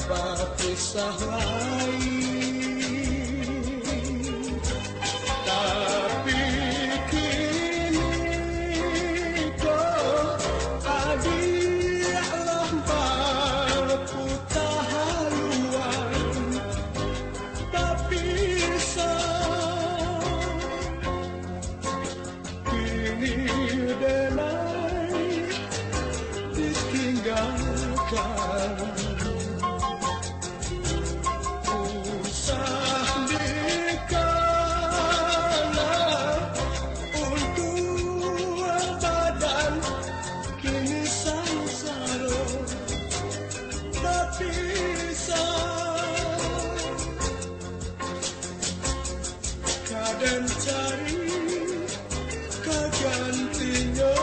bab kisah lain, tapi kini kau adilah berputar haluan, tapi kini denai ditinggalkan. Usah dikalah untuk badan kini sangsara, tapi kadang cari kegantinya.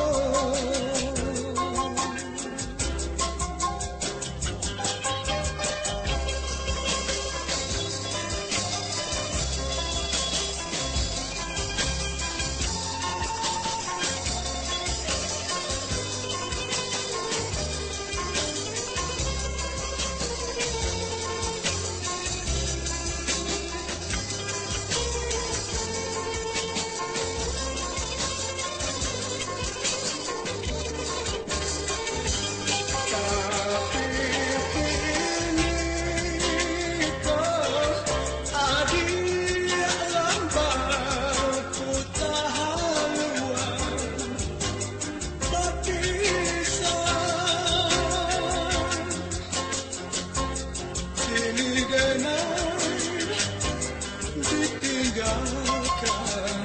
Ditinggalkan,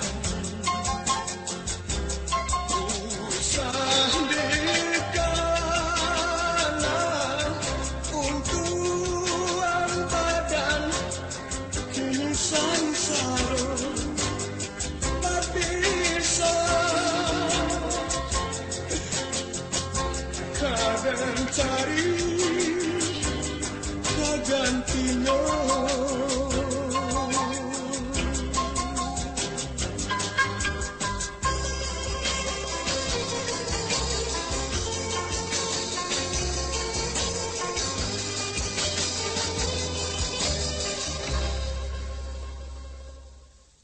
usah dikalah untuk badan kini sangsara, tapi kadang cari kegantian.